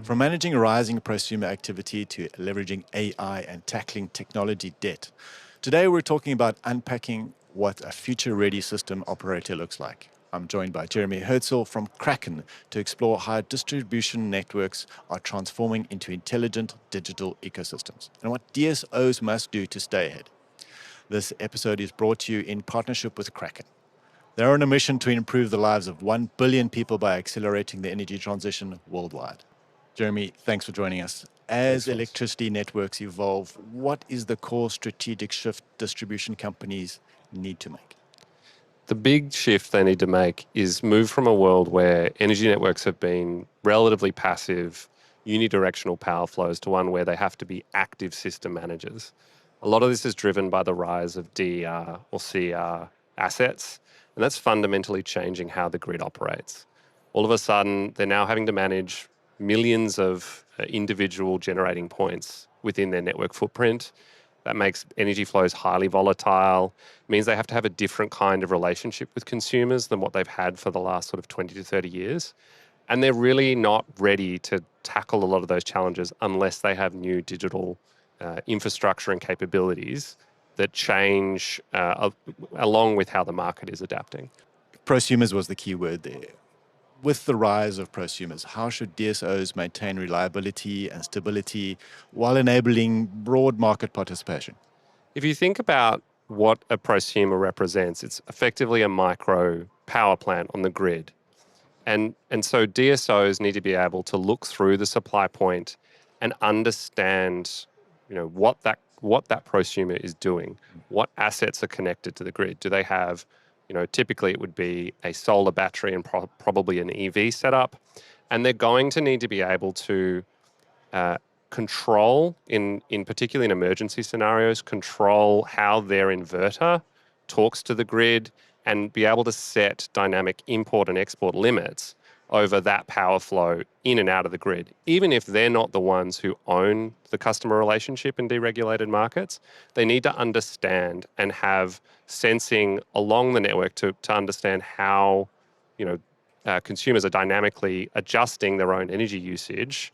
From managing rising prosumer activity to leveraging AI and tackling technology debt. Today we're talking about unpacking what a future-ready system operator looks like. I'm joined by Jeremy Hetzel from Kraken to explore how distribution networks are transforming into intelligent digital ecosystems and what DSOs must do to stay ahead. This episode is brought to you in partnership with Kraken. They're on a mission to improve the lives of 1 billion people by accelerating the energy transition worldwide. Jeremy, thanks for joining us. As electricity networks evolve, what is the core strategic shift distribution companies need to make? The big shift they need to make is move from a world where energy networks have been relatively passive, unidirectional power flows to one where they have to be active system managers. A lot of this is driven by the rise of DER or CER assets, and that's fundamentally changing how the grid operates. All of a sudden, they're now having to manage millions of individual generating points within their network footprint. That makes energy flows highly volatile, means they have to have a different kind of relationship with consumers than what they've had for the last sort of 20 to 30 years. And they're really not ready to tackle a lot of those challenges unless they have new digital infrastructure and capabilities that change along with how the market is adapting. Prosumers was the key word there. With the rise of prosumers, how should DSOs maintain reliability and stability while enabling broad market participation? If you think about what a prosumer represents, it's effectively a micro power plant on the grid. And so DSOs need to be able to look through the supply point and understand, what that prosumer is doing. What assets are connected to the grid? Do they have, typically it would be a solar battery and probably an EV setup. And they're going to need to be able to control, in particularly in emergency scenarios, control how their inverter talks to the grid and be able to set dynamic import and export limits over that power flow in and out of the grid. Even if they're not the ones who own the customer relationship in deregulated markets, they need to understand and have sensing along the network to understand how consumers are dynamically adjusting their own energy usage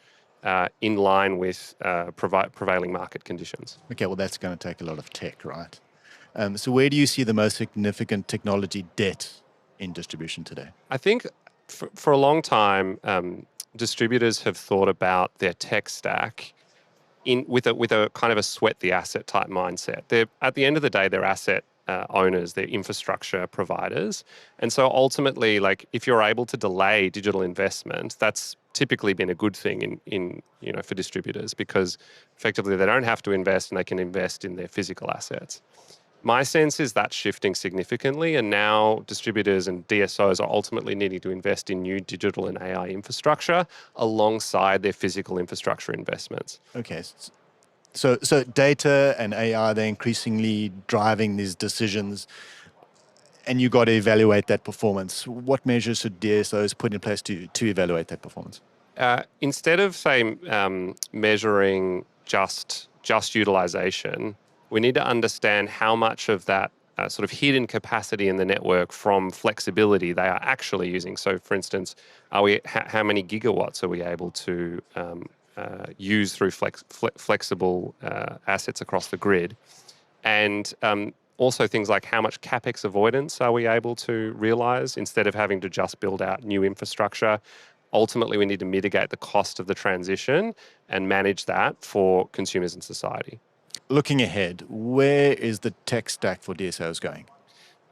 in line with prevailing market conditions. Okay, well, that's going to take a lot of tech, right? So where do you see the most significant technology debt in distribution today? I think for a long time, distributors have thought about their tech stack with a kind of a sweat the asset type mindset. They're, at the end of the day, they're asset owners, they're infrastructure providers. And so ultimately, if you're able to delay digital investment, that's typically been a good thing for distributors, because effectively they don't have to invest and they can invest in their physical assets. My sense is that's shifting significantly, and now distributors and DSOs are ultimately needing to invest in new digital and AI infrastructure alongside their physical infrastructure investments. Okay, so data and AI, they're increasingly driving these decisions, and you got to evaluate that performance. What measures should DSOs put in place to evaluate that performance? Instead of, say, measuring just utilization, we need to understand how much of that sort of hidden capacity in the network from flexibility they are actually using. So, for instance, how many gigawatts are we able to use through flexible assets across the grid? And also things like how much CapEx avoidance are we able to realize instead of having to just build out new infrastructure. Ultimately, we need to mitigate the cost of the transition and manage that for consumers and society. Looking ahead, where is the tech stack for DSOs going?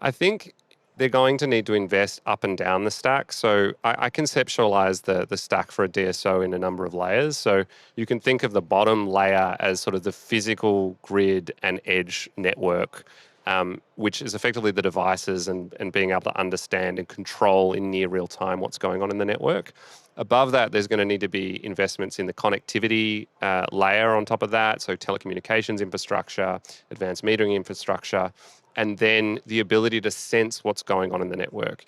I think they're going to need to invest up and down the stack. So I conceptualize the stack for a DSO in a number of layers. So you can think of the bottom layer as sort of the physical grid and edge network, which is effectively the devices and being able to understand and control in near real time what's going on in the network. Above that, there's going to need to be investments in the connectivity layer on top of that, so telecommunications infrastructure, advanced metering infrastructure, and then the ability to sense what's going on in the network.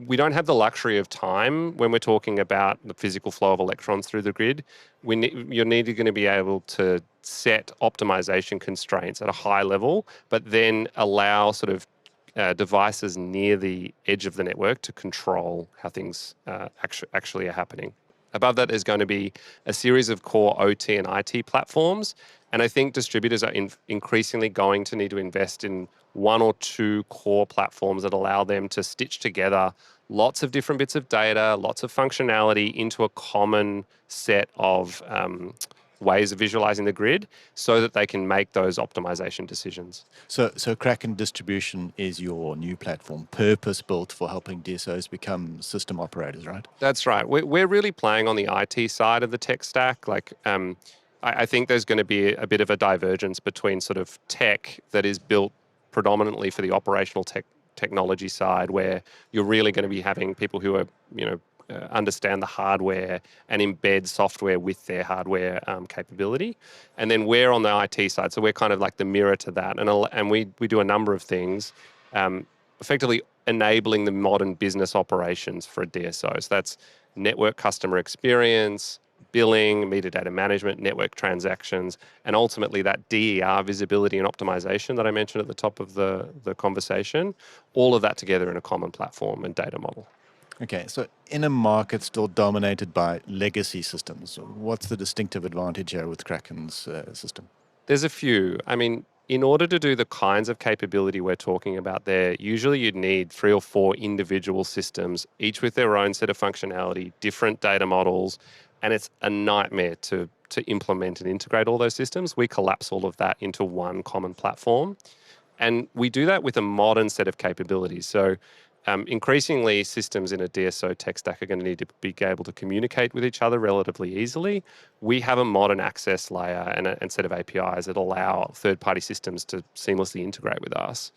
We don't have the luxury of time when we're talking about the physical flow of electrons through the grid. You're needed going to be able to set optimization constraints at a high level, but then allow sort of devices near the edge of the network to control how things actually are happening. Above that is going to be a series of core OT and IT platforms. And I think distributors are increasingly going to need to invest in one or two core platforms that allow them to stitch together lots of different bits of data, lots of functionality into a common set of ways of visualizing the grid so that they can make those optimization decisions. So Kraken Distribution is your new platform, purpose-built for helping DSOs become system operators, right? That's right. We're really playing on the IT side of the tech stack. Like, I think there's going to be a bit of a divergence between sort of tech that is built predominantly for the operational technology side, where you're really going to be having people who are, understand the hardware and embed software with their hardware capability. And then we're on the IT side, so we're kind of like the mirror to that. And we do a number of things, effectively enabling the modern business operations for a DSO. So that's network customer experience, billing, meter data management, network transactions, and ultimately that DER visibility and optimization that I mentioned at the top of the conversation, all of that together in a common platform and data model. Okay, so in a market still dominated by legacy systems, what's the distinctive advantage here with Kraken's system? There's a few. I mean, in order to do the kinds of capability we're talking about there, usually you'd need 3 or 4 individual systems, each with their own set of functionality, different data models, and it's a nightmare to implement and integrate all those systems. We collapse all of that into one common platform. And we do that with a modern set of capabilities. So increasingly, systems in a DSO tech stack are going to need to be able to communicate with each other relatively easily. We have a modern access layer and set of APIs that allow third-party systems to seamlessly integrate with us.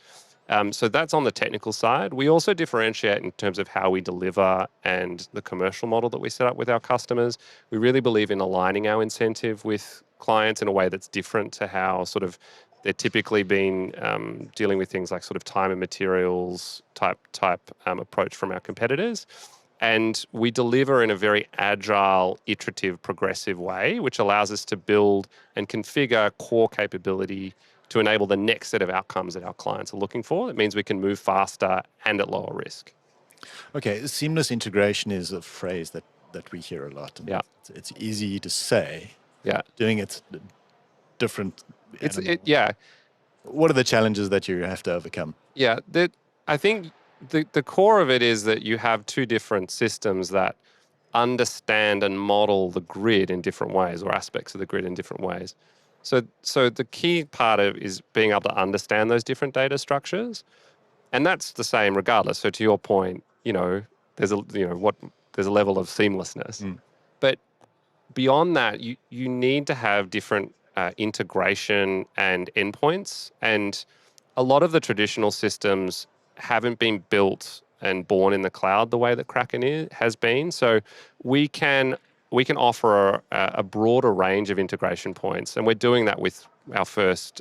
So that's on the technical side. We also differentiate in terms of how we deliver and the commercial model that we set up with our customers. We really believe in aligning our incentive with clients in a way that's different to how sort of they're typically been dealing with things like sort of time and materials type approach from our competitors. And we deliver in a very agile, iterative, progressive way, which allows us to build and configure core capability to enable the next set of outcomes that our clients are looking for. It means we can move faster and at lower risk. Okay, seamless integration is a phrase that we hear a lot. And Yeah. it's easy to say. Yeah. Doing it's different. Yeah. What are the challenges that you have to overcome? Yeah. I think the core of it is that you have two different systems that understand and model the grid in different ways, or aspects of the grid in different ways. So the key part of is being able to understand those different data structures, and that's the same regardless. So to your point, there's a level of seamlessness, but beyond that, you need to have different integration and endpoints, and a lot of the traditional systems haven't been built and born in the cloud the way that Kraken has been. So we can offer a broader range of integration points, and we're doing that with our first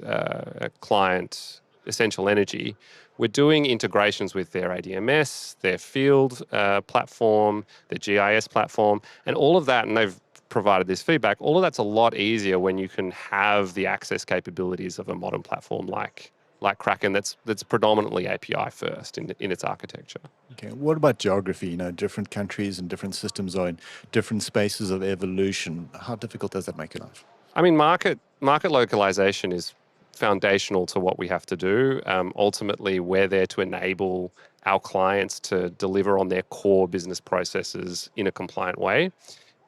client, Essential Energy. We're doing integrations with their ADMS, their field platform, their GIS platform, and all of that, and they've provided this feedback, all of that's a lot easier when you can have the access capabilities of a modern platform like Kraken that's predominantly API first in its architecture. Okay, what about geography? Different countries and different systems are in different spaces of evolution. How difficult does that make your life? I mean, market localization is foundational to what we have to do. Ultimately, we're there to enable our clients to deliver on their core business processes in a compliant way.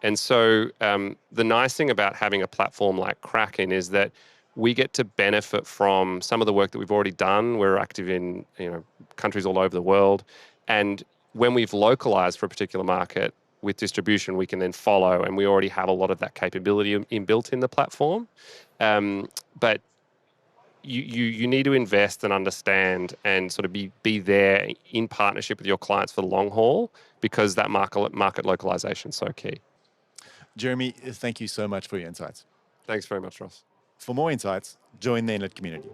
And so the nice thing about having a platform like Kraken is that we get to benefit from some of the work that we've already done. We're active in countries all over the world. And when we've localized for a particular market with distribution, we can then follow, and we already have a lot of that capability inbuilt in the platform. But you need to invest and understand and sort of be there in partnership with your clients for the long haul, because that market localization is so key. Jeremy, thank you so much for your insights. Thanks very much, Ross. For more insights, join the Enlit community.